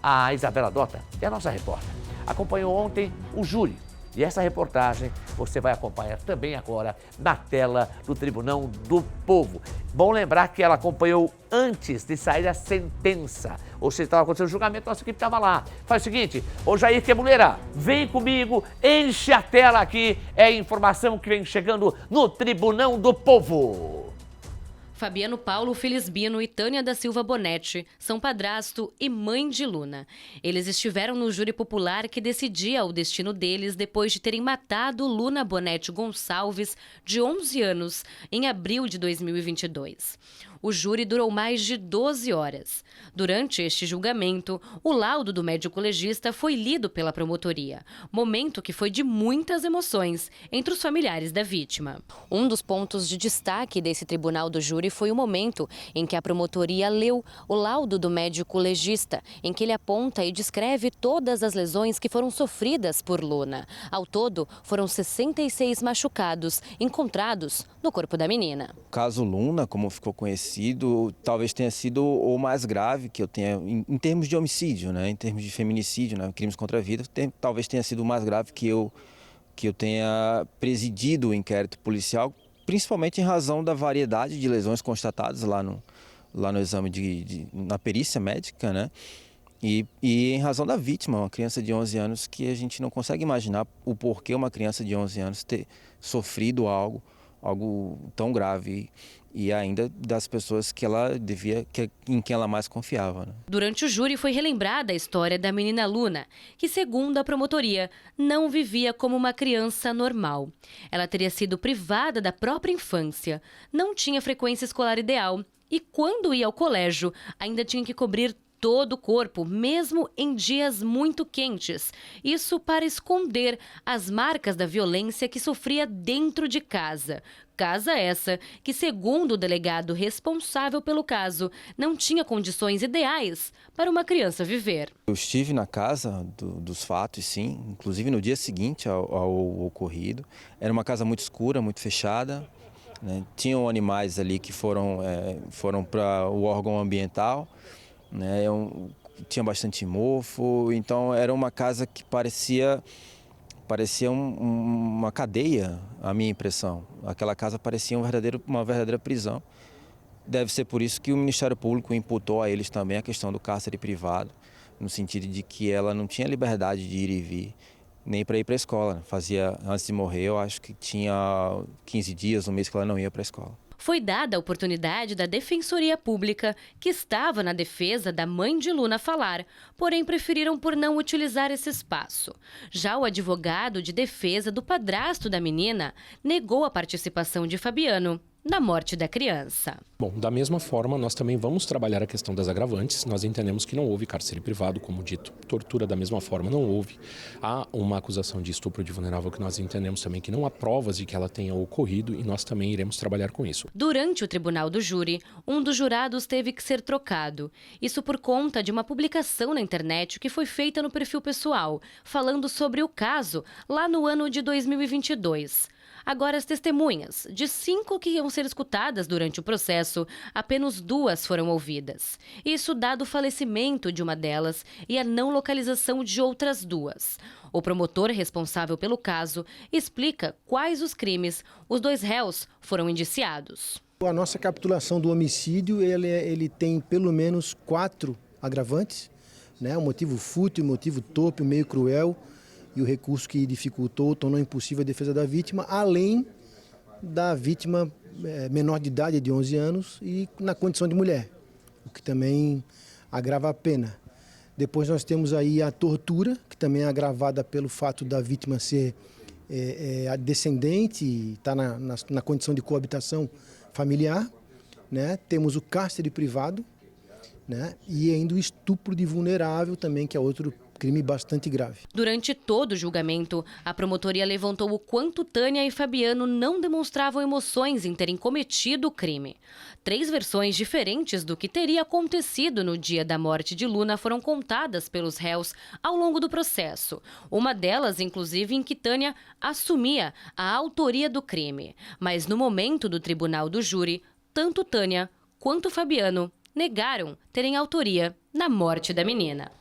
A Isabela Dota é a nossa repórter. Acompanhou ontem o júri. E essa reportagem você vai acompanhar também agora na tela do Tribunal do Povo. Bom lembrar que ela acompanhou antes de sair a sentença. Ou seja, estava acontecendo o julgamento, nossa equipe estava lá. Faz o seguinte, ô Jair Quemuleira, vem comigo, enche a tela aqui. É a informação que vem chegando no Tribunal do Povo. Fabiano Paulo Felisbino e Tânia da Silva Bonetti são padrasto e mãe de Luna. Eles estiveram no júri popular que decidia o destino deles depois de terem matado Luna Bonetti Gonçalves, de 11 anos, em abril de 2022. O júri durou mais de 12 horas. Durante este julgamento, o laudo do médico legista foi lido pela promotoria, momento que foi de muitas emoções entre os familiares da vítima. Um dos pontos de destaque desse tribunal do júri foi o momento em que a promotoria leu o laudo do médico legista, em que ele aponta e descreve todas as lesões que foram sofridas por Luna. Ao todo, foram 66 machucados encontrados no corpo da menina. O caso Luna, como ficou conhecido, talvez tenha sido o mais grave que eu tenha, em termos de homicídio, né? Em termos de feminicídio, né? Crimes contra a vida, talvez tenha sido o mais grave que eu tenha presidido o inquérito policial, principalmente em razão da variedade de lesões constatadas lá no exame na perícia médica, né? E em razão da vítima, uma criança de 11 anos, que a gente não consegue imaginar o porquê uma criança de 11 anos ter sofrido algo tão grave, e ainda das pessoas em quem ela mais confiava, né? Durante o júri foi relembrada a história da menina Luna, que, segundo a promotoria, não vivia como uma criança normal. Ela teria sido privada da própria infância, não tinha frequência escolar ideal e, quando ia ao colégio, ainda tinha que cobrir todo o corpo, mesmo em dias muito quentes. Isso para esconder as marcas da violência que sofria dentro de casa. Casa essa que, segundo o delegado responsável pelo caso, não tinha condições ideais para uma criança viver. Eu estive na casa dos fatos, sim, inclusive no dia seguinte ao ocorrido. Era uma casa muito escura, muito fechada, né? Tinham animais ali que foram para o órgão ambiental, né? Tinha bastante mofo, então era uma casa que parecia uma cadeia, a minha impressão. Aquela casa parecia uma verdadeira prisão. Deve ser por isso que o Ministério Público imputou a eles também a questão do cárcere privado, no sentido de que ela não tinha liberdade de ir e vir, nem para ir para a escola. Antes de morrer, eu acho que tinha 15 dias, um mês que ela não ia para a escola. Foi dada a oportunidade da Defensoria Pública, que estava na defesa da mãe de Luna, falar, porém preferiram por não utilizar esse espaço. Já o advogado de defesa do padrasto da menina negou a participação de Fabiano na morte da criança. Bom, da mesma forma, nós também vamos trabalhar a questão das agravantes. Nós entendemos que não houve cárcere privado, como dito. Tortura, da mesma forma, não houve. Há uma acusação de estupro de vulnerável que nós entendemos também que não há provas de que ela tenha ocorrido, e nós também iremos trabalhar com isso. Durante o tribunal do júri, um dos jurados teve que ser trocado. Isso por conta de uma publicação na internet que foi feita no perfil pessoal, falando sobre o caso lá no ano de 2022. Agora, as testemunhas, de 5 que iam ser escutadas durante o processo, apenas 2 foram ouvidas. Isso dado o falecimento de uma delas e a não localização de outras 2. O promotor responsável pelo caso explica quais os crimes os 2 réus foram indiciados. A nossa capitulação do homicídio, ele tem pelo menos 4 agravantes, né? O motivo fútil, o motivo torpe, o meio cruel, e o recurso que dificultou, tornou impossível a defesa da vítima, além da vítima menor de idade, de 11 anos, e na condição de mulher, o que também agrava a pena. Depois nós temos aí a tortura, que também é agravada pelo fato da vítima ser a descendente, e está na condição de coabitação familiar, né? Temos o cárcere privado, né? E ainda o estupro de vulnerável também, que é outro crime bastante grave. Durante todo o julgamento, a promotoria levantou o quanto Tânia e Fabiano não demonstravam emoções em terem cometido o crime. 3 versões diferentes do que teria acontecido no dia da morte de Luna foram contadas pelos réus ao longo do processo. Uma delas, inclusive, em que Tânia assumia a autoria do crime. Mas no momento do tribunal do júri, tanto Tânia quanto Fabiano negaram terem autoria na morte da menina.